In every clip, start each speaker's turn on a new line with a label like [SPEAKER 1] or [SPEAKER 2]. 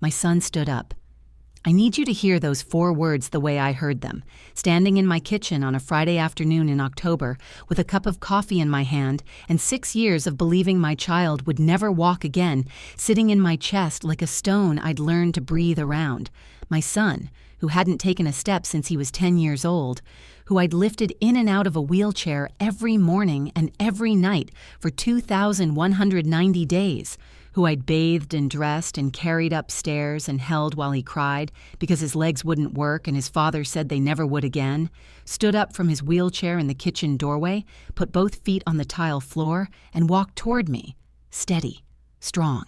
[SPEAKER 1] My son stood up. I need you to hear those 4 words the way I heard them, standing in my kitchen on a Friday afternoon in October with a cup of coffee in my hand and 6 years of believing my child would never walk again, sitting in my chest like a stone I'd learned to breathe around. My son, who hadn't taken a step since he was 10 years old, who I'd lifted in and out of a wheelchair every morning and every night for 2,190 days, who I'd bathed and dressed and carried upstairs and held while he cried because his legs wouldn't work and his father said they never would again, stood up from his wheelchair in the kitchen doorway, put both feet on the tile floor, and walked toward me, steady, strong,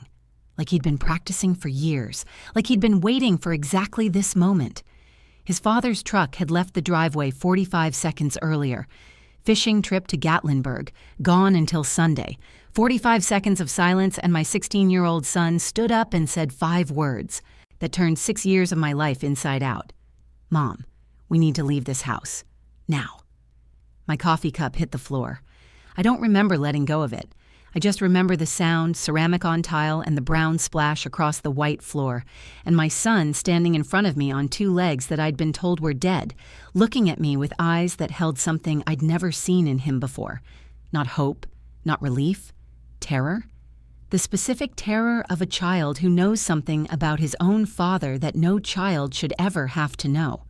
[SPEAKER 1] like he'd been practicing for years, like he'd been waiting for exactly this moment. His father's truck had left the driveway 45 seconds earlier. Fishing trip to Gatlinburg, gone until Sunday. 45 seconds of silence, and my 16-year-old son stood up and said 5 words that turned 6 years of my life inside out. Mom, we need to leave this house. Now. My coffee cup hit the floor. I don't remember letting go of it. I just remember the sound, ceramic on tile, and the brown splash across the white floor, and my son standing in front of me on 2 legs that I'd been told were dead, looking at me with eyes that held something I'd never seen in him before. Not hope, not relief, terror. The specific terror of a child who knows something about his own father that no child should ever have to know.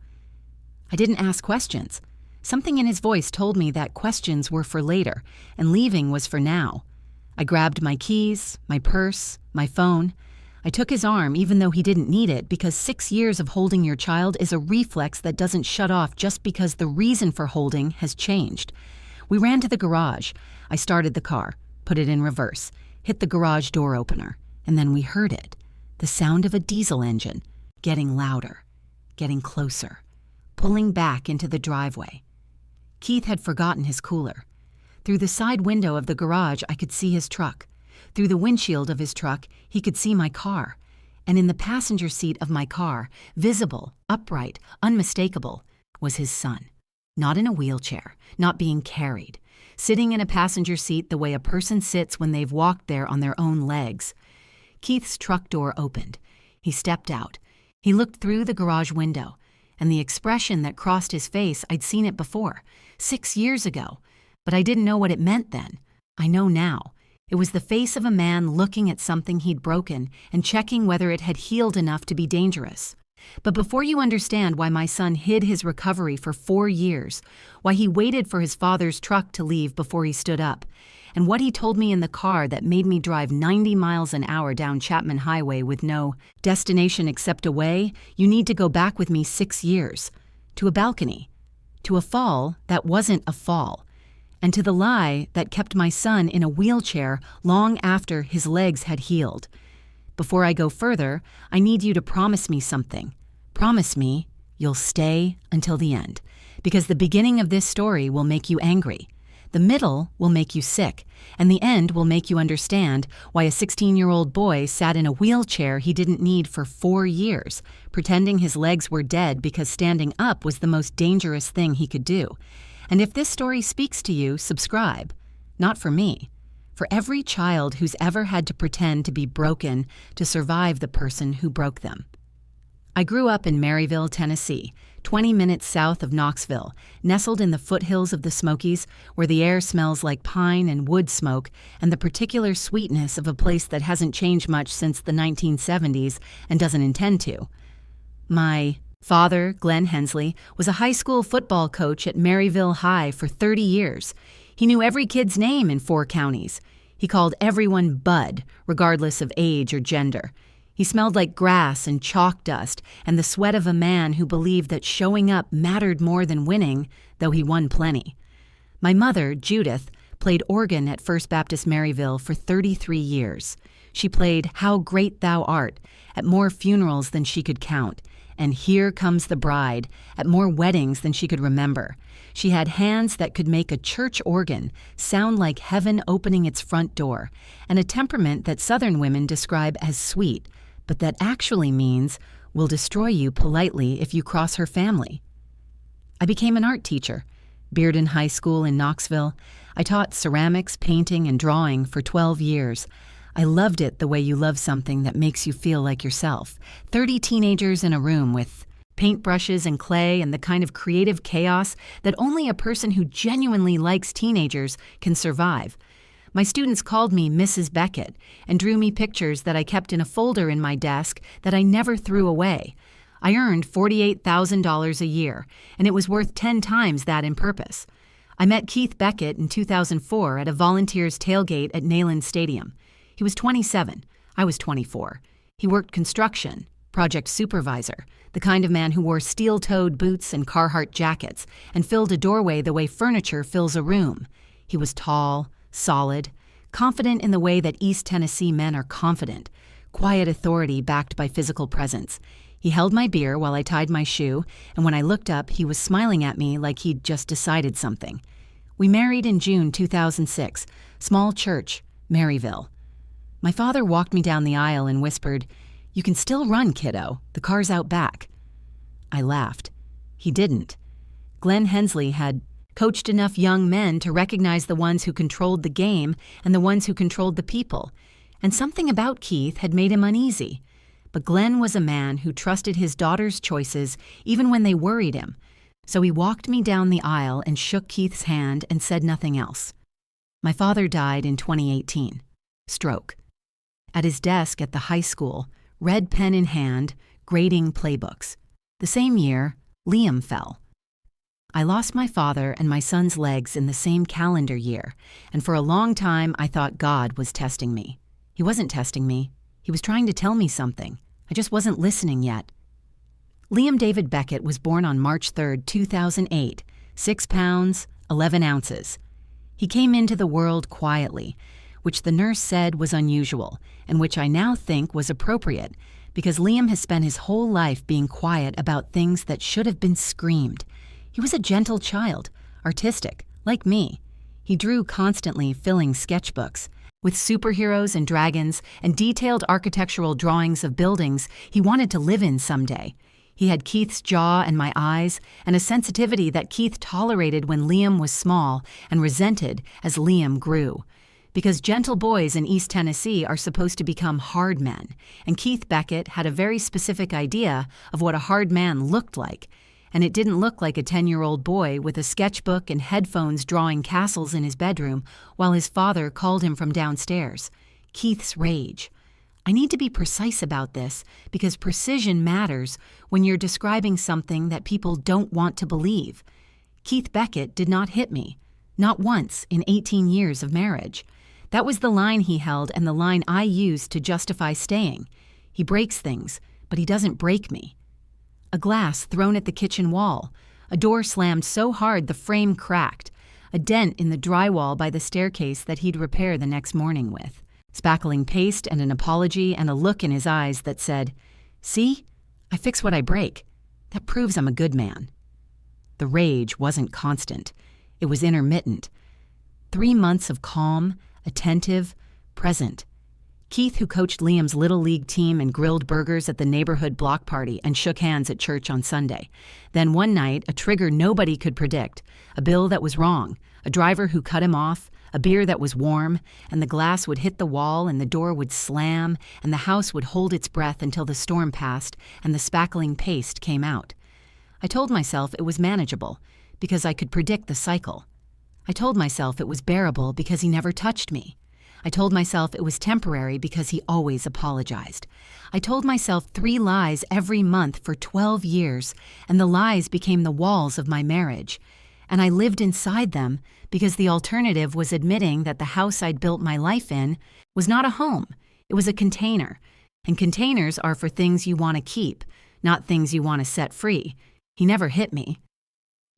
[SPEAKER 1] I didn't ask questions. Something in his voice told me that questions were for later, and leaving was for now. I grabbed my keys, my purse, my phone. I took his arm even though he didn't need it because 6 years of holding your child is a reflex that doesn't shut off just because the reason for holding has changed. We ran to the garage. I started the car, put it in reverse, hit the garage door opener, and then we heard it. The sound of a diesel engine, getting louder, getting closer, pulling back into the driveway. Keith had forgotten his cooler. Through the side window of the garage, I could see his truck. Through the windshield of his truck, he could see my car. And in the passenger seat of my car, visible, upright, unmistakable, was his son. Not in a wheelchair, not being carried. Sitting in a passenger seat the way a person sits when they've walked there on their own legs. Keith's truck door opened. He stepped out. He looked through the garage window. And the expression that crossed his face, I'd seen it before, 6 years ago. But I didn't know what it meant then. I know now. It was the face of a man looking at something he'd broken and checking whether it had healed enough to be dangerous. But before you understand why my son hid his recovery for 4 years, why he waited for his father's truck to leave before he stood up, and what he told me in the car that made me drive 90 miles an hour down Chapman Highway with no destination except away, you need to go back with me 6 years. To a balcony. To a fall that wasn't a fall. And to the lie that kept my son in a wheelchair long after his legs had healed. Before I go further, I need you to promise me something. Promise me you'll stay until the end, because the beginning of this story will make you angry. The middle will make you sick, and the end will make you understand why a 16-year-old boy sat in a wheelchair he didn't need for 4 years, pretending his legs were dead because standing up was the most dangerous thing he could do. And if this story speaks to you, subscribe. Not for me. For every child who's ever had to pretend to be broken to survive the person who broke them. I grew up in Maryville, Tennessee, 20 minutes south of Knoxville, nestled in the foothills of the Smokies, where the air smells like pine and wood smoke and the particular sweetness of a place that hasn't changed much since the 1970s and doesn't intend to. My father, Glenn Hensley, was a high school football coach at Maryville High for 30 years. He knew every kid's name in 4 counties. He called everyone Bud, regardless of age or gender. He smelled like grass and chalk dust and the sweat of a man who believed that showing up mattered more than winning, though he won plenty. My mother, Judith, played organ at First Baptist Maryville for 33 years. She played How Great Thou Art at more funerals than she could count, and Here Comes the Bride at more weddings than she could remember. She had hands that could make a church organ sound like heaven opening its front door, and a temperament that Southern women describe as sweet, but that actually means will destroy you politely if you cross her family. I became an art teacher. Bearden High School in Knoxville. I taught ceramics, painting, and drawing for 12 years. I loved it the way you love something that makes you feel like yourself. 30 teenagers in a room with paintbrushes and clay and the kind of creative chaos that only a person who genuinely likes teenagers can survive. My students called me Mrs. Beckett and drew me pictures that I kept in a folder in my desk that I never threw away. I earned $48,000 a year, and it was worth 10 times that in purpose. I met Keith Beckett in 2004 at a Volunteers tailgate at Neyland Stadium. He was 27. I was 24. He worked construction, project supervisor, the kind of man who wore steel-toed boots and Carhartt jackets and filled a doorway the way furniture fills a room. He was tall, solid, confident in the way that East Tennessee men are confident, quiet authority backed by physical presence. He held my beer while I tied my shoe, and when I looked up, he was smiling at me like he'd just decided something. We married in June 2006, small church, Maryville. My father walked me down the aisle and whispered, "You can still run, kiddo. The car's out back." I laughed. He didn't. Glenn Hensley had coached enough young men to recognize the ones who controlled the game and the ones who controlled the people, and something about Keith had made him uneasy. But Glenn was a man who trusted his daughter's choices even when they worried him, so he walked me down the aisle and shook Keith's hand and said nothing else. My father died in 2018. Stroke. At his desk at the high school, red pen in hand, grading playbooks. The same year, Liam fell. I lost my father and my son's legs in the same calendar year, and for a long time I thought God was testing me. He wasn't testing me. He was trying to tell me something. I just wasn't listening yet. Liam David Beckett was born on March 3, 2008, 6 pounds, 11 ounces. He came into the world quietly, which the nurse said was unusual, and which I now think was appropriate, because Liam has spent his whole life being quiet about things that should have been screamed. He was a gentle child, artistic, like me. He drew constantly, filling sketchbooks with superheroes and dragons and detailed architectural drawings of buildings he wanted to live in someday. He had Keith's jaw and my eyes, and a sensitivity that Keith tolerated when Liam was small and resented as Liam grew. Because gentle boys in East Tennessee are supposed to become hard men, and Keith Beckett had a very specific idea of what a hard man looked like, and it didn't look like a 10-year-old boy with a sketchbook and headphones drawing castles in his bedroom while his father called him from downstairs. Keith's rage. I need to be precise about this because precision matters when you're describing something that people don't want to believe. Keith Beckett did not hit me, not once in 18 years of marriage. That was the line he held and the line I used to justify staying. He breaks things, but he doesn't break me. A glass thrown at the kitchen wall, a door slammed so hard the frame cracked, a dent in the drywall by the staircase that he'd repair the next morning with, spackling paste and an apology and a look in his eyes that said, "See, I fix what I break. That proves I'm a good man." The rage wasn't constant. It was intermittent. 3 months of calm, attentive, present. Keith, who coached Liam's Little League team and grilled burgers at the neighborhood block party and shook hands at church on Sunday. Then one night, a trigger nobody could predict, a bill that was wrong, a driver who cut him off, a beer that was warm, and the glass would hit the wall and the door would slam and the house would hold its breath until the storm passed and the spackling paste came out. I told myself it was manageable because I could predict the cycle. I told myself it was bearable because he never touched me. I told myself it was temporary because he always apologized. I told myself 3 lies every month for 12 years, and the lies became the walls of my marriage. And I lived inside them because the alternative was admitting that the house I'd built my life in was not a home. It was a container. And containers are for things you want to keep, not things you want to set free. He never hit me.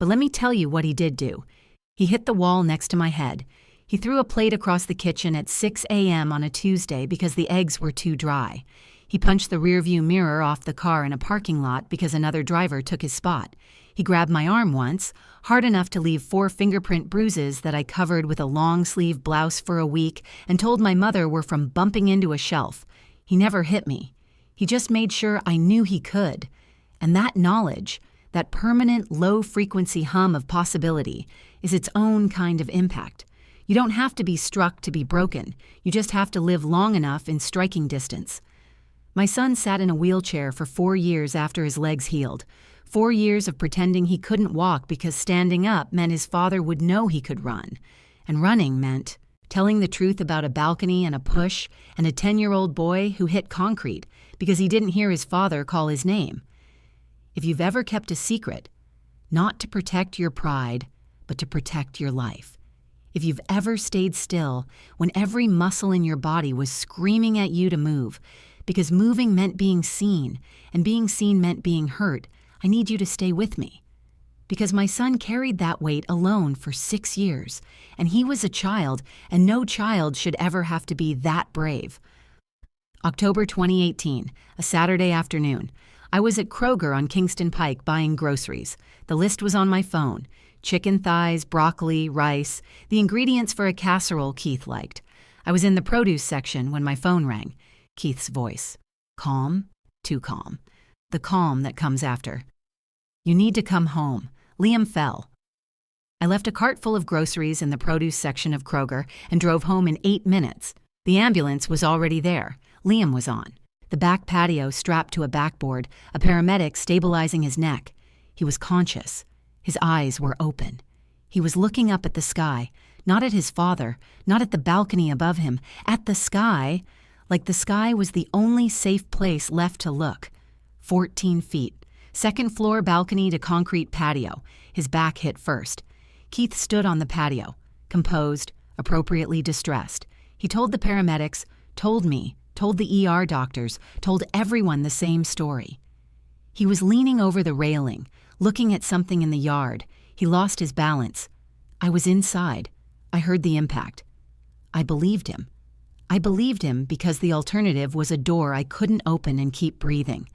[SPEAKER 1] But let me tell you what he did do. He hit the wall next to my head. He threw a plate across the kitchen at 6 a.m. on a Tuesday because the eggs were too dry. He punched the rearview mirror off the car in a parking lot because another driver took his spot. He grabbed my arm once, hard enough to leave 4 fingerprint bruises that I covered with a long-sleeve blouse for a week and told my mother were from bumping into a shelf. He never hit me. He just made sure I knew he could. And that knowledge, that permanent low-frequency hum of possibility, is its own kind of impact. You don't have to be struck to be broken. You just have to live long enough in striking distance. My son sat in a wheelchair for 4 years after his legs healed. 4 years of pretending he couldn't walk because standing up meant his father would know he could run. And running meant telling the truth about a balcony and a push and a 10-year-old boy who hit concrete because he didn't hear his father call his name. If you've ever kept a secret, not to protect your pride, but to protect your life. If you've ever stayed still when every muscle in your body was screaming at you to move, because moving meant being seen, and being seen meant being hurt, I need you to stay with me. Because my son carried that weight alone for 6 years, and he was a child, and no child should ever have to be that brave. October 2018, a Saturday afternoon. I was at Kroger on Kingston Pike buying groceries. The list was on my phone. Chicken thighs, broccoli, rice, the ingredients for a casserole Keith liked. I was in the produce section when my phone rang. Keith's voice. Calm, too calm. The calm that comes after. You need to come home. Liam fell. I left a cart full of groceries in the produce section of Kroger and drove home in 8 minutes. The ambulance was already there. Liam was on. The back patio strapped to a backboard, a paramedic stabilizing his neck. He was conscious. His eyes were open. He was looking up at the sky, not at his father, not at the balcony above him, at the sky, like the sky was the only safe place left to look. 14 feet. Second floor balcony to concrete patio. His back hit first. Keith stood on the patio, composed, appropriately distressed. He told the paramedics, told me, told the ER doctors, told everyone the same story. He was leaning over the railing, looking at something in the yard. He lost his balance. I was inside. I heard the impact. I believed him. I believed him because the alternative was a door I couldn't open and keep breathing.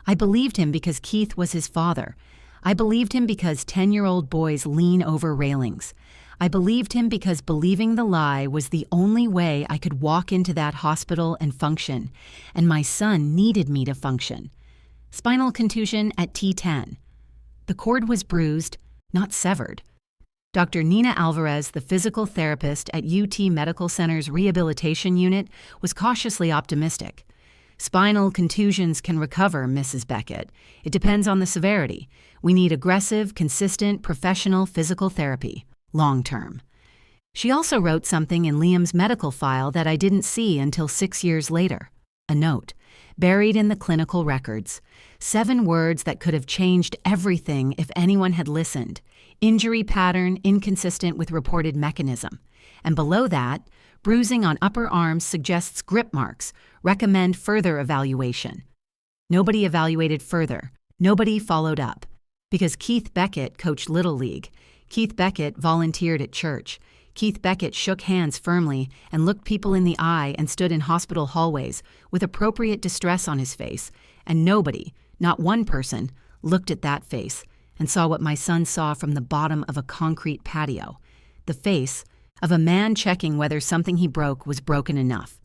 [SPEAKER 1] I believed him because Keith was his father. I believed him because 10-year-old boys lean over railings. I believed him because believing the lie was the only way I could walk into that hospital and function, and my son needed me to function. Spinal contusion at T10. The cord was bruised, not severed. Dr. Nina Alvarez, the physical therapist at UT Medical Center's rehabilitation unit, was cautiously optimistic. Spinal contusions can recover, Mrs. Beckett. It depends on the severity. We need aggressive, consistent, professional physical therapy, long-term. She also wrote something in Liam's medical file that I didn't see until 6 years later. A note, buried in the clinical records. 7 words that could have changed everything if anyone had listened. Injury pattern inconsistent with reported mechanism. And below that, bruising on upper arms suggests grip marks. Recommend further evaluation. Nobody evaluated further. Nobody followed up. Because Keith Beckett coached Little League. Keith Beckett volunteered at church. Keith Beckett shook hands firmly and looked people in the eye and stood in hospital hallways with appropriate distress on his face. And nobody, not one person, looked at that face and saw what my son saw from the bottom of a concrete patio. The face of a man checking whether something he broke was broken enough.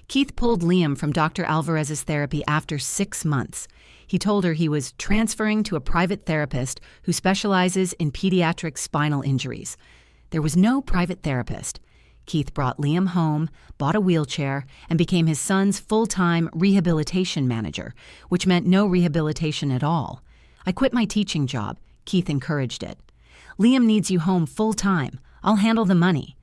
[SPEAKER 1] Keith pulled Liam from Dr. Alvarez's therapy after 6 months. He told her he was transferring to a private therapist who specializes in pediatric spinal injuries. There was no private therapist. Keith brought Liam home, bought a wheelchair, and became his son's full-time rehabilitation manager, which meant no rehabilitation at all. I quit my teaching job. Keith encouraged it. Liam needs you home full-time. I'll handle the money.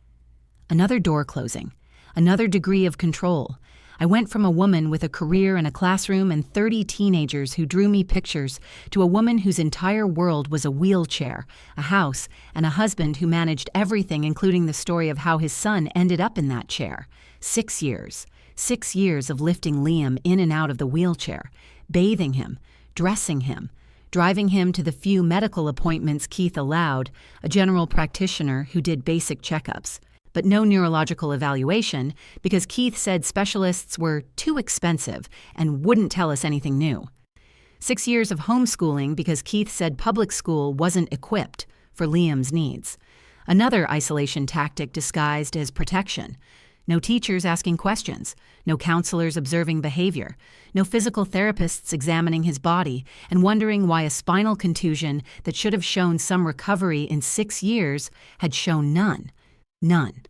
[SPEAKER 1] Another door closing. Another degree of control. I went from a woman with a career in a classroom and 30 teenagers who drew me pictures to a woman whose entire world was a wheelchair, a house, and a husband who managed everything, including the story of how his son ended up in that chair. 6 years. 6 years of lifting Liam in and out of the wheelchair, bathing him, dressing him, driving him to the few medical appointments Keith allowed, a general practitioner who did basic checkups, but no neurological evaluation because Keith said specialists were too expensive and wouldn't tell us anything new. 6 years of homeschooling because Keith said public school wasn't equipped for Liam's needs. Another isolation tactic disguised as protection. No teachers asking questions, no counselors observing behavior, no physical therapists examining his body and wondering why a spinal contusion that should have shown some recovery in 6 years had shown none. None.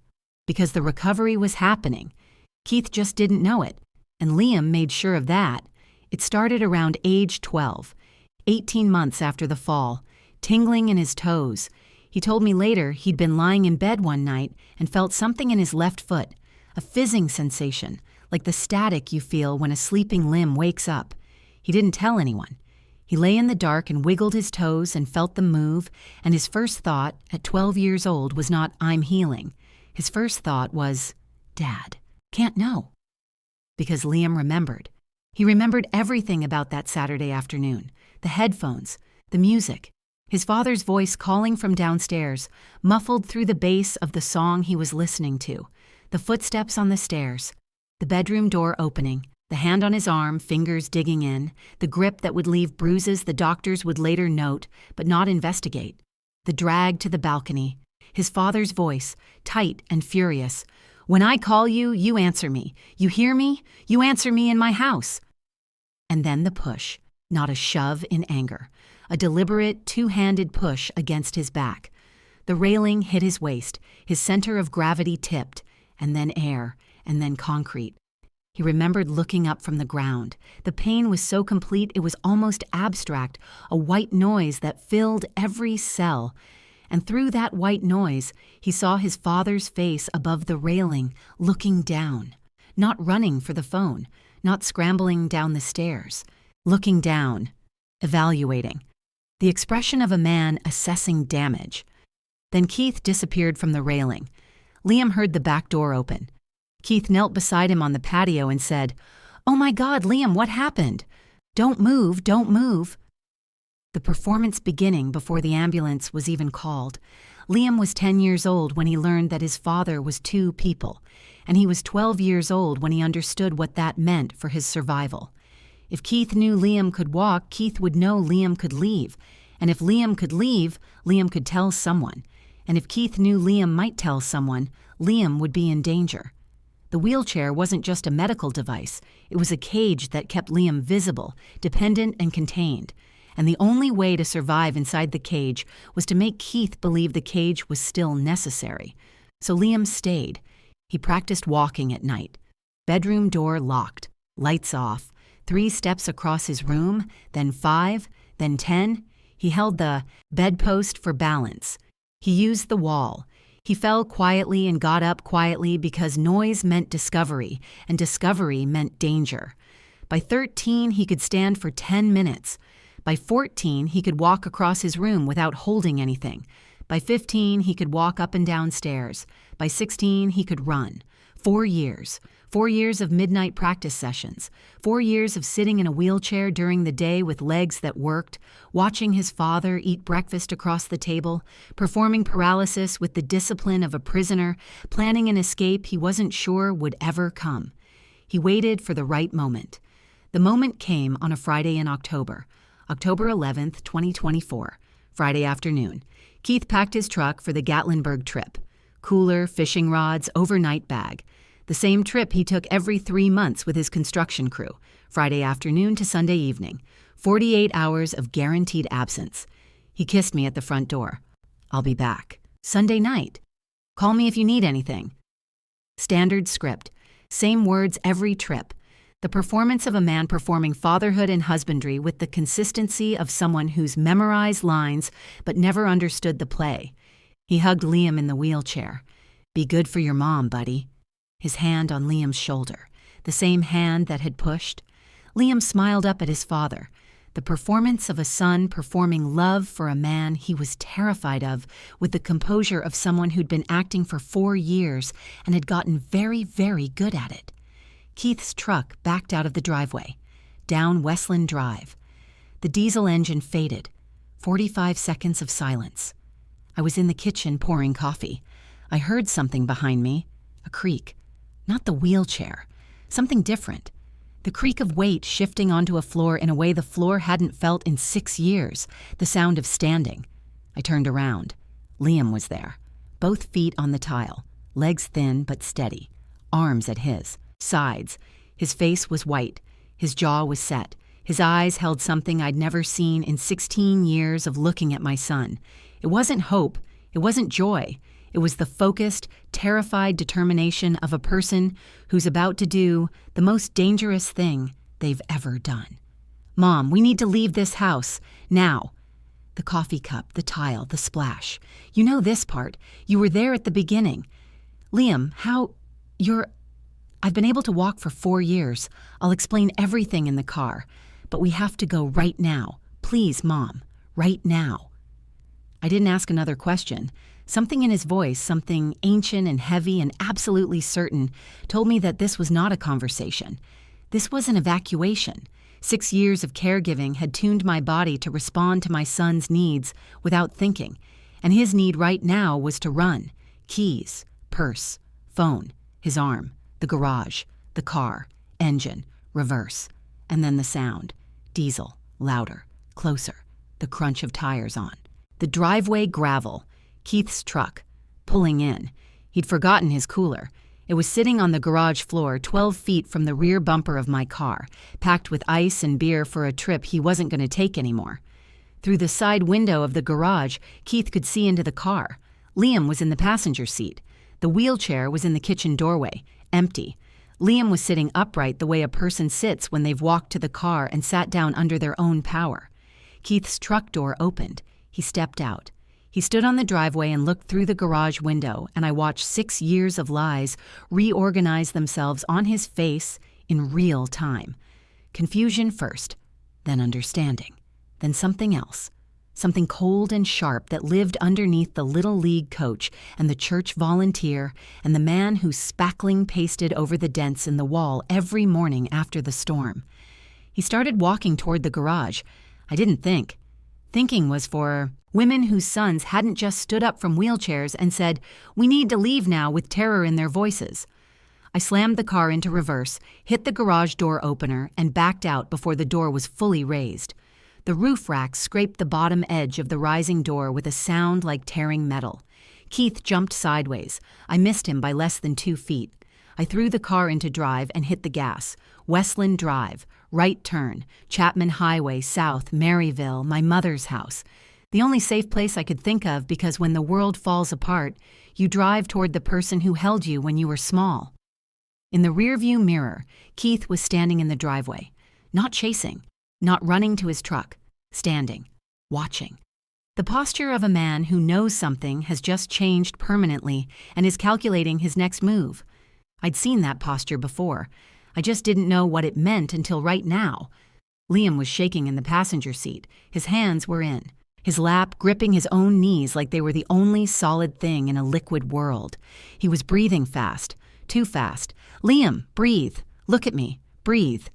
[SPEAKER 1] Because the recovery was happening. Keith just didn't know it, and Liam made sure of that. It started around age 12, 18 months after the fall, tingling in his toes. He told me later he'd been lying in bed one night and felt something in his left foot, a fizzing sensation, like the static you feel when a sleeping limb wakes up. He didn't tell anyone. He lay in the dark and wiggled his toes and felt them move, and his first thought, at 12 years old, was not, "I'm healing." His first thought was, "Dad, can't know." Because Liam remembered. He remembered everything about that Saturday afternoon, the headphones, the music, his father's voice calling from downstairs, muffled through the bass of the song he was listening to, the footsteps on the stairs, the bedroom door opening, the hand on his arm, fingers digging in, the grip that would leave bruises the doctors would later note but not investigate, the drag to the balcony, his father's voice, tight and furious. "When I call you, you answer me. You hear me? You answer me in my house." And then the push, not a shove in anger, a deliberate, two-handed push against his back. The railing hit his waist, his center of gravity tipped, and then air, and then concrete. He remembered looking up from the ground. The pain was so complete it was almost abstract, a white noise that filled every cell. And through that white noise, he saw his father's face above the railing, looking down, not running for the phone, not scrambling down the stairs, looking down, evaluating. The expression of a man assessing damage. Then Keith disappeared from the railing. Liam heard the back door open. Keith knelt beside him on the patio and said, "Oh my God, Liam, what happened? Don't move, don't move." The performance beginning before the ambulance was even called. Liam was 10 years old when he learned that his father was two people, and he was 12 years old when he understood what that meant for his survival. If Keith knew Liam could walk, Keith would know Liam could leave. And if Liam could leave, Liam could tell someone. And if Keith knew Liam might tell someone, Liam would be in danger. The wheelchair wasn't just a medical device. It was a cage that kept Liam visible, dependent, and contained. And the only way to survive inside the cage was to make Keith believe the cage was still necessary. So Liam stayed. He practiced walking at night. Bedroom door locked, lights off, 3 steps across his room, then 5, then 10. He held the bedpost for balance. He used the wall. He fell quietly and got up quietly because noise meant discovery, and discovery meant danger. By 13, he could stand for 10 minutes. By 14, he could walk across his room without holding anything. By 15, he could walk up and down stairs. By 16, he could run. 4 years. 4 years of midnight practice sessions. 4 years of sitting in a wheelchair during the day with legs that worked, watching his father eat breakfast across the table, performing paralysis with the discipline of a prisoner, planning an escape he wasn't sure would ever come. He waited for the right moment. The moment came on a Friday in October 11th, 2024, Friday afternoon. Keith packed his truck for the Gatlinburg trip. Cooler, fishing rods, overnight bag. The same trip he took every 3 months with his construction crew, Friday afternoon to Sunday evening. 48 hours of guaranteed absence. He kissed me at the front door. "I'll be back. Sunday night. Call me if you need anything." Standard script. Same words every trip. The performance of a man performing fatherhood and husbandry with the consistency of someone who's memorized lines but never understood the play. He hugged Liam in the wheelchair. "Be good for your mom, buddy." His hand on Liam's shoulder, the same hand that had pushed. Liam smiled up at his father. The performance of a son performing love for a man he was terrified of with the composure of someone who'd been acting for 4 years and had gotten very, very good at it. Keith's truck backed out of the driveway, down Westland Drive. The diesel engine faded. 45 seconds of silence. I was in the kitchen pouring coffee. I heard something behind me, a creak. Not the wheelchair, something different. The creak of weight shifting onto a floor in a way the floor hadn't felt in 6 years, the sound of standing. I turned around. Liam was there, both feet on the tile, legs thin but steady, arms at his sides. His face was white, his jaw was set, his eyes held something I'd never seen in 16 years of looking at my son. It wasn't hope, it wasn't joy, It was the focused, terrified determination of a person who's about to do the most dangerous thing they've ever done. "Mom, we need to leave this house, now." The coffee cup, the tile, the splash. "You know this part. You were there at the beginning." "Liam, I've been able to walk for 4 years. I'll explain everything in the car. But we have to go right now. Please, Mom, right now." I didn't ask another question. Something in his voice, something ancient and heavy and absolutely certain, told me that this was not a conversation. This was an evacuation. 6 years of caregiving had tuned my body to respond to my son's needs without thinking, and his need right now was to run. Keys, purse, phone, his arm, the garage, the car, engine, reverse, and then the sound. Diesel, louder, closer, the crunch of tires on. The driveway gravel, Keith's truck, pulling in. He'd forgotten his cooler. It was sitting on the garage floor 12 feet from the rear bumper of my car, packed with ice and beer for a trip he wasn't going to take anymore. Through the side window of the garage, Keith could see into the car. Liam was in the passenger seat. The wheelchair was in the kitchen doorway, empty. Liam was sitting upright the way a person sits when they've walked to the car and sat down under their own power. Keith's truck door opened. He stepped out. He stood on the driveway and looked through the garage window, and I watched 6 years of lies reorganize themselves on his face in real time. Confusion first, then understanding, then something else. Something cold and sharp that lived underneath the Little League coach and the church volunteer and the man who spackling pasted over the dents in the wall every morning after the storm. He started walking toward the garage. I didn't think. Thinking was for women whose sons hadn't just stood up from wheelchairs and said, "We need to leave now," with terror in their voices. I slammed the car into reverse, hit the garage door opener, and backed out before the door was fully raised. The roof rack scraped the bottom edge of the rising door with a sound like tearing metal. Keith jumped sideways. I missed him by less than 2 feet. I threw the car into drive and hit the gas. Westland Drive, right turn, Chapman Highway, South, Maryville, my mother's house. The only safe place I could think of, because when the world falls apart, you drive toward the person who held you when you were small. In the rearview mirror, Keith was standing in the driveway, not chasing, not running to his truck, standing, watching. The posture of a man who knows something has just changed permanently and is calculating his next move. I'd seen that posture before. I just didn't know what it meant until right now. Liam was shaking in the passenger seat. His hands were in his lap, gripping his own knees like they were the only solid thing in a liquid world. He was breathing fast, too fast. "Liam, breathe. Look at me. Breathe."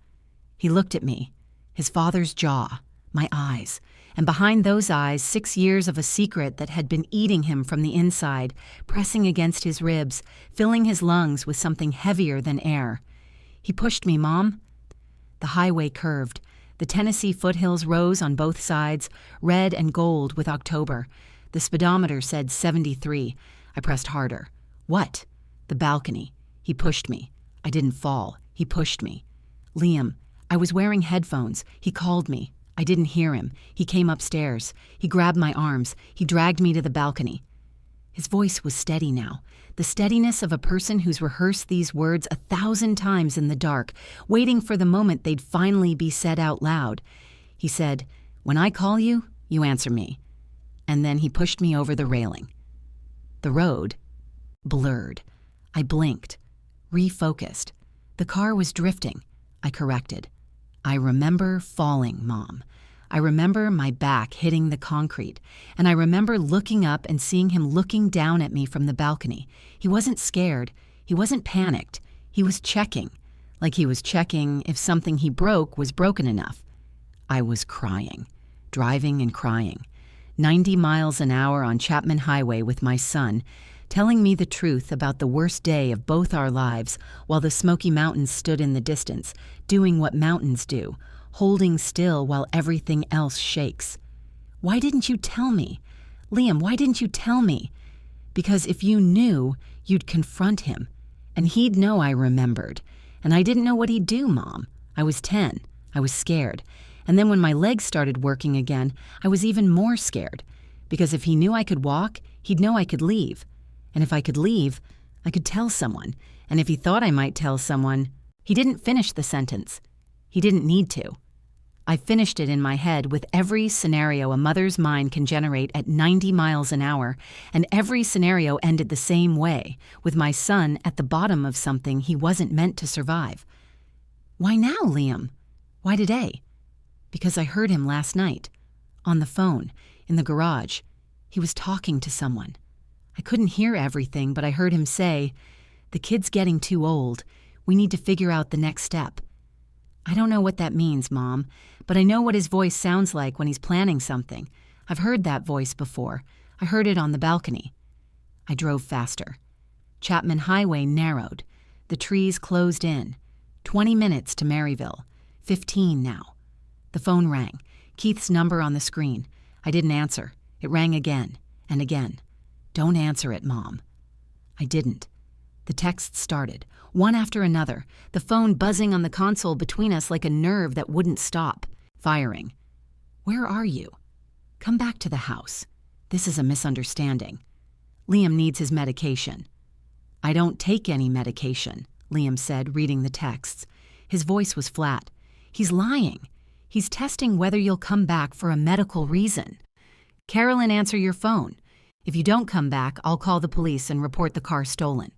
[SPEAKER 1] He looked at me. His father's jaw, my eyes, and behind those eyes 6 years of a secret that had been eating him from the inside, pressing against his ribs, filling his lungs with something heavier than air. He pushed me, "Mom." The highway curved. The Tennessee foothills rose on both sides, red and gold with October. The speedometer said 73. I pressed harder. What? The balcony. He pushed me. I didn't fall. He pushed me. "Liam." I was wearing headphones. He called me. I didn't hear him. He came upstairs. He grabbed my arms. He dragged me to the balcony. His voice was steady now, the steadiness of a person who's rehearsed these words 1,000 times in the dark, waiting for the moment they'd finally be said out loud. He said, "When I call you, you answer me." And then he pushed me over the railing. The road blurred. I blinked, refocused. The car was drifting. I corrected. "I remember falling, Mom. I remember my back hitting the concrete, and I remember looking up and seeing him looking down at me from the balcony. He wasn't scared. He wasn't panicked. He was checking, like he was checking if something he broke was broken enough. I was crying, driving and crying. 90 miles an hour on Chapman Highway with my son, telling me the truth about the worst day of both our lives while the Smoky Mountains stood in the distance, doing what mountains do, holding still while everything else shakes. Why didn't you tell me? Liam, why didn't you tell me? Because if you knew, you'd confront him, and he'd know I remembered. And I didn't know what he'd do, Mom. I was 10. I was scared. And then when my legs started working again, I was even more scared. Because if he knew I could walk, he'd know I could leave. And if I could leave, I could tell someone. And if he thought I might tell someone, he didn't finish the sentence. He didn't need to. I finished it in my head with every scenario a mother's mind can generate at 90 miles an hour, and every scenario ended the same way, with my son at the bottom of something he wasn't meant to survive. Why now, Liam? Why today? Because I heard him last night. On the phone, in the garage. He was talking to someone. I couldn't hear everything, but I heard him say, "The kid's getting too old. We need to figure out the next step." I don't know what that means, Mom, but I know what his voice sounds like when he's planning something. I've heard that voice before. I heard it on the balcony. I drove faster. Chapman Highway narrowed. The trees closed in. 20 minutes to Maryville. 15 now. The phone rang. Keith's number on the screen. I didn't answer. It rang again and again. "Don't answer it, Mom." I didn't. The texts started, one after another, the phone buzzing on the console between us like a nerve that wouldn't stop, firing. "Where are you? Come back to the house. This is a misunderstanding. Liam needs his medication." "I don't take any medication," Liam said, reading the texts. His voice was flat. "He's lying. He's testing whether you'll come back for a medical reason. Carolyn, answer your phone. If you don't come back, I'll call the police and report the car stolen."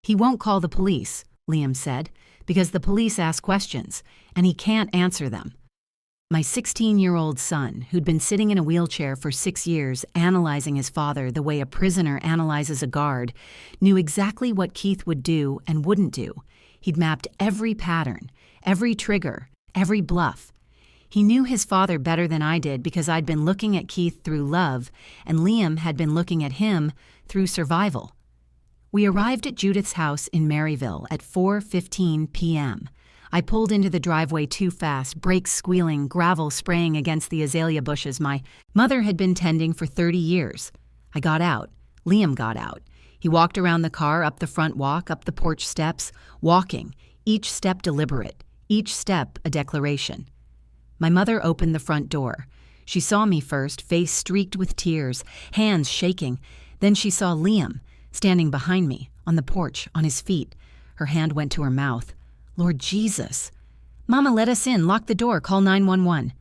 [SPEAKER 1] "He won't call the police," Liam said, "because the police ask questions, and he can't answer them." My 16-year-old son, who'd been sitting in a wheelchair for 6 years analyzing his father the way a prisoner analyzes a guard, knew exactly what Keith would do and wouldn't do. He'd mapped every pattern, every trigger, every bluff. He knew his father better than I did because I'd been looking at Keith through love, and Liam had been looking at him through survival. We arrived at Judith's house in Maryville at 4:15 p.m. I pulled into the driveway too fast, brakes squealing, gravel spraying against the azalea bushes my mother had been tending for 30 years. I got out. Liam got out. He walked around the car, up the front walk, up the porch steps, walking, each step deliberate, each step a declaration. My mother opened the front door. She saw me first, face streaked with tears, hands shaking. Then she saw Liam, standing behind me, on the porch, on his feet. Her hand went to her mouth. "Lord Jesus." "Mama, let us in. Lock the door. Call 911.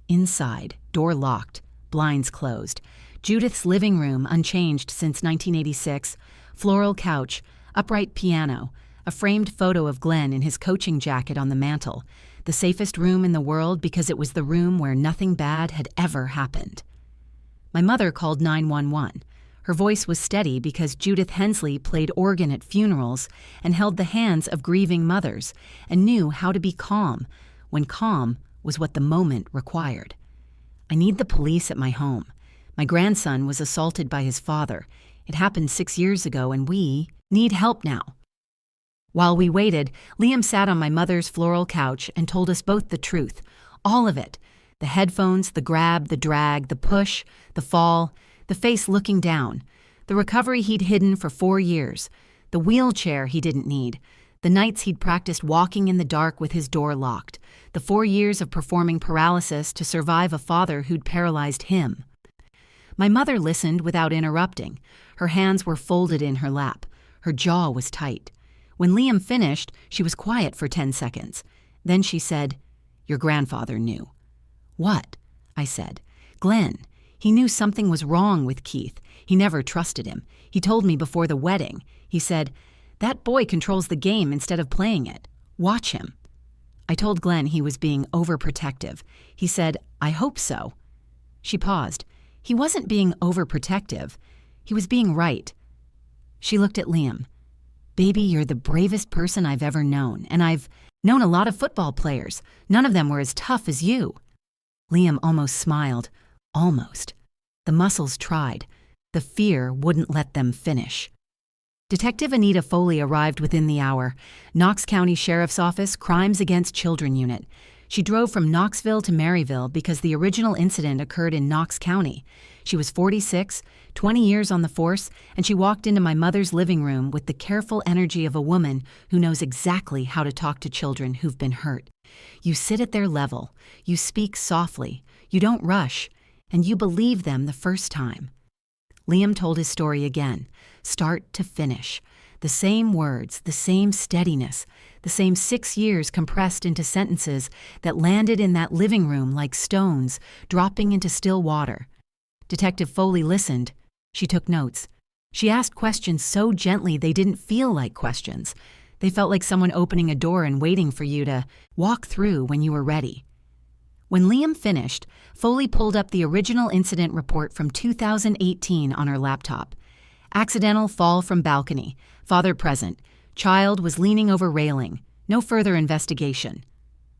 [SPEAKER 1] Inside, door locked, blinds closed. Judith's living room, unchanged since 1986. Floral couch, upright piano, a framed photo of Glenn in his coaching jacket on the mantel. The safest room in the world because it was the room where nothing bad had ever happened. My mother called 911. Her voice was steady because Judith Hensley played organ at funerals and held the hands of grieving mothers and knew how to be calm when calm was what the moment required. "I need the police at my home. My grandson was assaulted by his father. It happened 6 years ago and we need help now." While we waited, Liam sat on my mother's floral couch and told us both the truth, all of it. The headphones, the grab, the drag, the push, the fall, the face looking down, the recovery he'd hidden for 4 years, the wheelchair he didn't need, the nights he'd practiced walking in the dark with his door locked, the 4 years of performing paralysis to survive a father who'd paralyzed him. My mother listened without interrupting. Her hands were folded in her lap. Her jaw was tight. When Liam finished, she was quiet for 10 seconds. Then she said, "Your grandfather knew." "What?" I said. "Glenn. He knew something was wrong with Keith. He never trusted him. He told me before the wedding. He said, 'That boy controls the game instead of playing it. Watch him.' I told Glenn he was being overprotective. He said, 'I hope so.'" She paused. "He wasn't being overprotective. He was being right." She looked at Liam. "Baby, you're the bravest person I've ever known, and I've known a lot of football players. None of them were as tough as you." Liam almost smiled. Almost. The muscles tried. The fear wouldn't let them finish. Detective Anita Foley arrived within the hour. Knox County Sheriff's Office, Crimes Against Children Unit. She drove from Knoxville to Maryville because the original incident occurred in Knox County. She was 46, 20 years on the force, and she walked into my mother's living room with the careful energy of a woman who knows exactly how to talk to children who've been hurt. You sit at their level, you speak softly, you don't rush, and you believe them the first time. Liam told his story again, start to finish. The same words, the same steadiness, the same 6 years compressed into sentences that landed in that living room like stones dropping into still water. Detective Foley listened. She took notes. She asked questions so gently they didn't feel like questions. They felt like someone opening a door and waiting for you to walk through when you were ready. When Liam finished, Foley pulled up the original incident report from 2018 on her laptop. Accidental fall from balcony. Father present. Child was leaning over railing. No further investigation.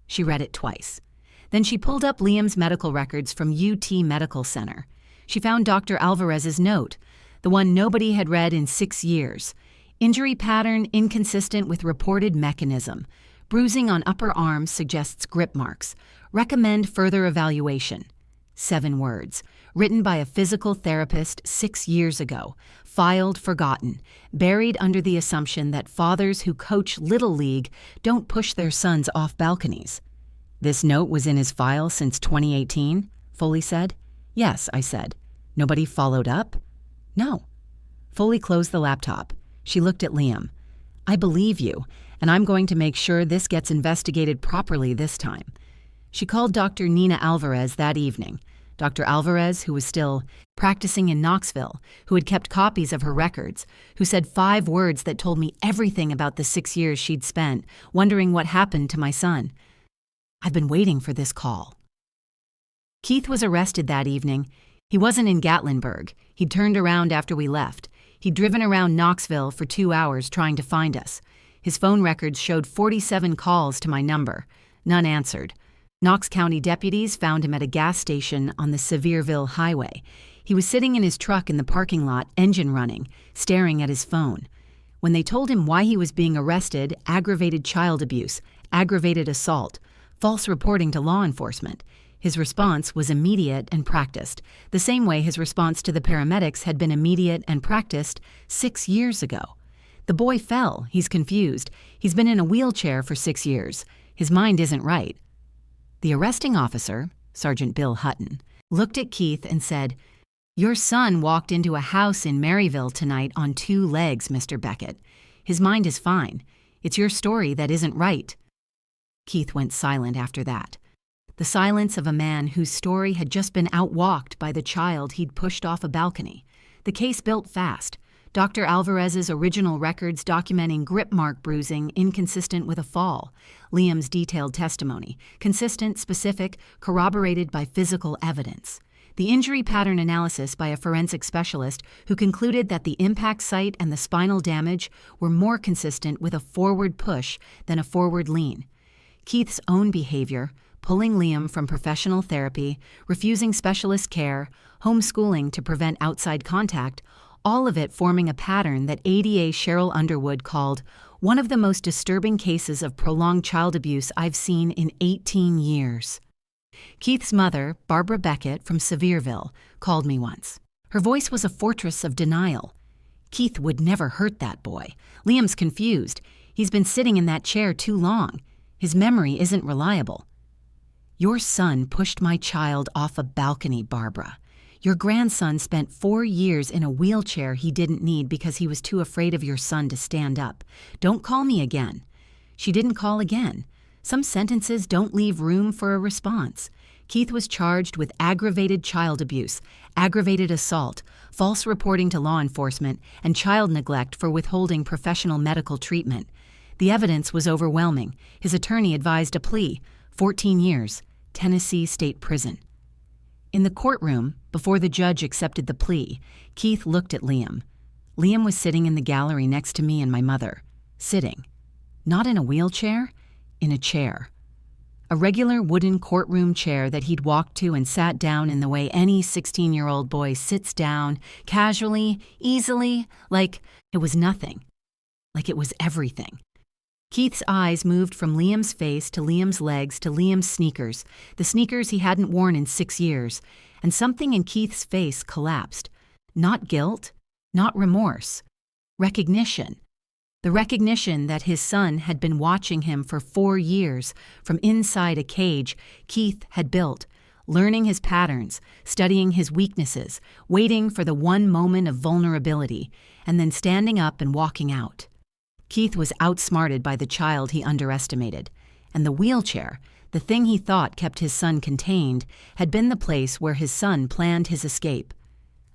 [SPEAKER 1] She read it twice. Then she pulled up Liam's medical records from UT Medical Center. She found Dr. Alvarez's note, the one nobody had read in 6 years. Injury pattern inconsistent with reported mechanism. Bruising on upper arms suggests grip marks. Recommend further evaluation. 7 words. Written by a physical therapist 6 years ago. Filed forgotten. Buried under the assumption that fathers who coach Little League don't push their sons off balconies. This note was in his file since 2018, Foley said. Yes, I said. Nobody followed up? No. Foley closed the laptop. She looked at Liam. I believe you, and I'm going to make sure this gets investigated properly this time. She called Dr. Nina Alvarez that evening. Dr. Alvarez, who was still practicing in Knoxville, who had kept copies of her records, who said 5 words that told me everything about the 6 years she'd spent, wondering what happened to my son. I've been waiting for this call. Keith was arrested that evening. He wasn't in Gatlinburg. He'd turned around after we left. He'd driven around Knoxville for 2 hours trying to find us. His phone records showed 47 calls to my number. None answered. Knox County deputies found him at a gas station on the Sevierville Highway. He was sitting in his truck in the parking lot, engine running, staring at his phone. When they told him why he was being arrested, aggravated child abuse, aggravated assault, false reporting to law enforcement, his response was immediate and practiced, the same way his response to the paramedics had been immediate and practiced 6 years ago. The boy fell. He's confused. He's been in a wheelchair for 6 years. His mind isn't right. The arresting officer, Sergeant Bill Hutton, looked at Keith and said, Your son walked into a house in Maryville tonight on 2 legs, Mr. Beckett. His mind is fine. It's your story that isn't right. Keith went silent after that. The silence of a man whose story had just been outwalked by the child he'd pushed off a balcony. The case built fast. Dr. Alvarez's original records documenting grip mark bruising inconsistent with a fall. Liam's detailed testimony, consistent, specific, corroborated by physical evidence. The injury pattern analysis by a forensic specialist who concluded that the impact site and the spinal damage were more consistent with a forward push than a forward lean. Keith's own behavior, pulling Liam from professional therapy, refusing specialist care, homeschooling to prevent outside contact, all of it forming a pattern that ADA Cheryl Underwood called one of the most disturbing cases of prolonged child abuse I've seen in 18 years. Keith's mother, Barbara Beckett from Sevierville, called me once. Her voice was a fortress of denial. Keith would never hurt that boy. Liam's confused. He's been sitting in that chair too long. His memory isn't reliable. Your son pushed my child off a balcony, Barbara. Your grandson spent 4 years in a wheelchair he didn't need because he was too afraid of your son to stand up. Don't call me again. She didn't call again. Some sentences don't leave room for a response. Keith was charged with aggravated child abuse, aggravated assault, false reporting to law enforcement, and child neglect for withholding professional medical treatment. The evidence was overwhelming. His attorney advised a plea, 14 years, Tennessee State Prison. In the courtroom, before the judge accepted the plea, Keith looked at Liam. Liam was sitting in the gallery next to me and my mother. Sitting. Not in a wheelchair, in a chair. A regular wooden courtroom chair that he'd walked to and sat down in the way any 16-year-old boy sits down, casually, easily, like it was nothing. Like it was everything. Keith's eyes moved from Liam's face to Liam's legs to Liam's sneakers, the sneakers he hadn't worn in 6 years, and something in Keith's face collapsed. Not guilt, not remorse. Recognition. The recognition that his son had been watching him for 4 years from inside a cage Keith had built, learning his patterns, studying his weaknesses, waiting for the one moment of vulnerability, and then standing up and walking out. Keith was outsmarted by the child he underestimated, and the wheelchair, the thing he thought kept his son contained, had been the place where his son planned his escape.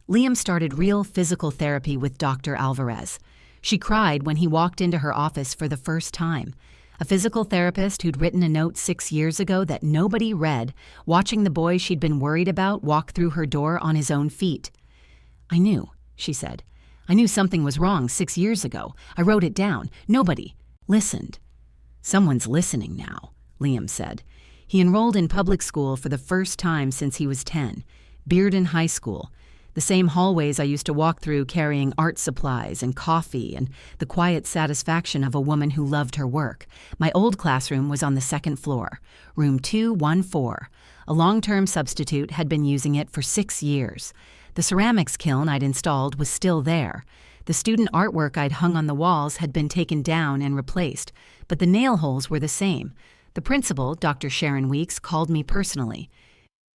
[SPEAKER 1] Liam started real physical therapy with Dr. Alvarez. She cried when he walked into her office for the first time. A physical therapist who'd written a note 6 years ago that nobody read, watching the boy she'd been worried about walk through her door on his own feet. "I knew," she said. "I knew something was wrong 6 years ago. I wrote it down. Nobody listened." "Someone's listening now," Liam said. He enrolled in public school for the first time since he was 10, Bearden High School, the same hallways I used to walk through carrying art supplies and coffee and the quiet satisfaction of a woman who loved her work. My old classroom was on the second floor, room 214. A long-term substitute had been using it for 6 years. The ceramics kiln I'd installed was still there. The student artwork I'd hung on the walls had been taken down and replaced, but the nail holes were the same. The principal, Dr. Sharon Weeks, called me personally.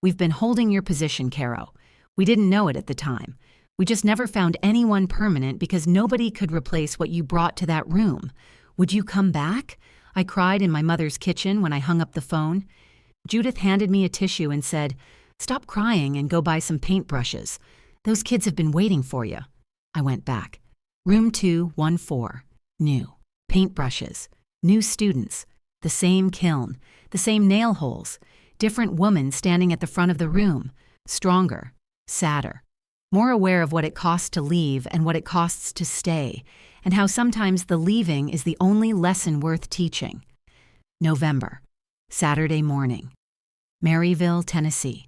[SPEAKER 1] "We've been holding your position, Caro. We didn't know it at the time. We just never found anyone permanent because nobody could replace what you brought to that room. Would you come back?" I cried in my mother's kitchen when I hung up the phone. Judith handed me a tissue and said, "Stop crying and go buy some paintbrushes. Those kids have been waiting for you." I went back. Room 214. New. Paintbrushes. New students. The same kiln. The same nail holes. Different woman standing at the front of the room. Stronger. Sadder. More aware of what it costs to leave and what it costs to stay, and how sometimes the leaving is the only lesson worth teaching. November. Saturday morning. Maryville, Tennessee.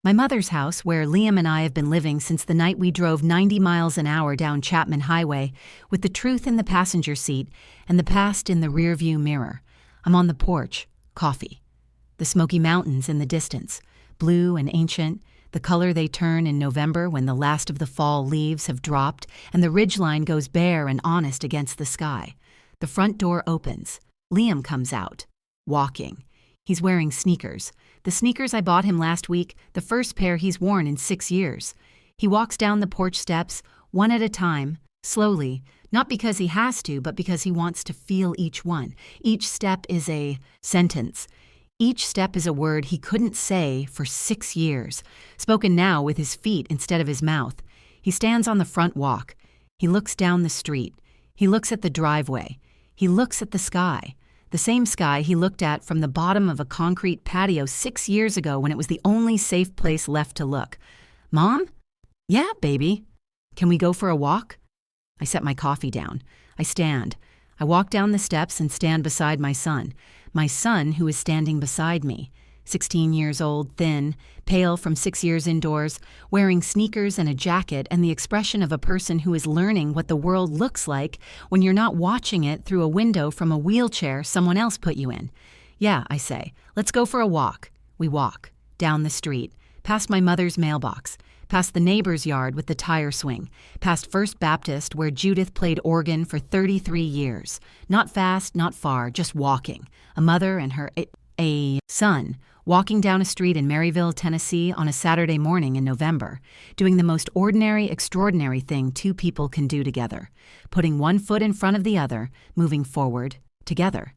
[SPEAKER 1] My mother's house, where Liam and I have been living since the night we drove 90 miles an hour down Chapman Highway, with the truth in the passenger seat and the past in the rearview mirror. I'm on the porch, coffee. The Smoky Mountains in the distance, blue and ancient, the color they turn in November when the last of the fall leaves have dropped and the ridgeline goes bare and honest against the sky. The front door opens. Liam comes out, walking. He's wearing sneakers. The sneakers I bought him last week, the first pair he's worn in 6 years. He walks down the porch steps, one at a time, slowly, not because he has to, but because he wants to feel each one. Each step is a sentence. Each step is a word he couldn't say for 6 years, spoken now with his feet instead of his mouth. He stands on the front walk. He looks down the street. He looks at the driveway. He looks at the sky. The same sky he looked at from the bottom of a concrete patio 6 years ago when it was the only safe place left to look. "Mom?" "Yeah, baby." "Can we go for a walk?" I set my coffee down. I stand. I walk down the steps and stand beside my son who is standing beside me, 16 years old, thin, pale from 6 years indoors, wearing sneakers and a jacket and the expression of a person who is learning what the world looks like when you're not watching it through a window from a wheelchair someone else put you in. "Yeah," I say, "let's go for a walk." We walk, down the street, past my mother's mailbox, past the neighbor's yard with the tire swing, past First Baptist where Judith played organ for 33 years. Not fast, not far, just walking. A mother and her son, walking down a street in Maryville, Tennessee on a Saturday morning in November, doing the most ordinary, extraordinary thing two people can do together, putting one foot in front of the other, moving forward, together.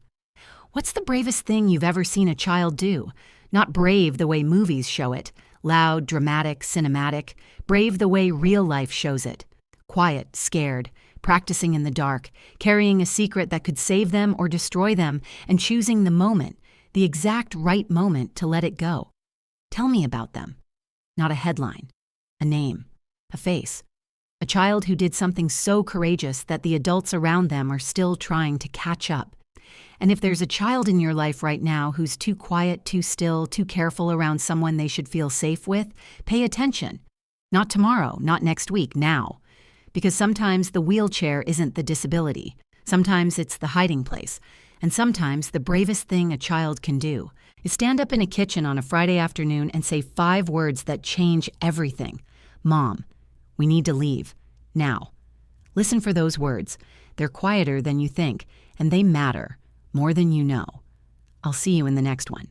[SPEAKER 1] What's the bravest thing you've ever seen a child do? Not brave the way movies show it, loud, dramatic, cinematic, brave the way real life shows it. Quiet, scared, practicing in the dark, carrying a secret that could save them or destroy them, and choosing the moment, the exact right moment to let it go. Tell me about them. Not a headline, a name, a face. A child who did something so courageous that the adults around them are still trying to catch up. And if there's a child in your life right now who's too quiet, too still, too careful around someone they should feel safe with, pay attention. Not tomorrow, not next week, now. Because sometimes the wheelchair isn't the disability. Sometimes it's the hiding place. And sometimes the bravest thing a child can do is stand up in a kitchen on a Friday afternoon and say 5 words that change everything. "Mom, we need to leave. Now." Listen for those words. They're quieter than you think, and they matter more than you know. I'll see you in the next one.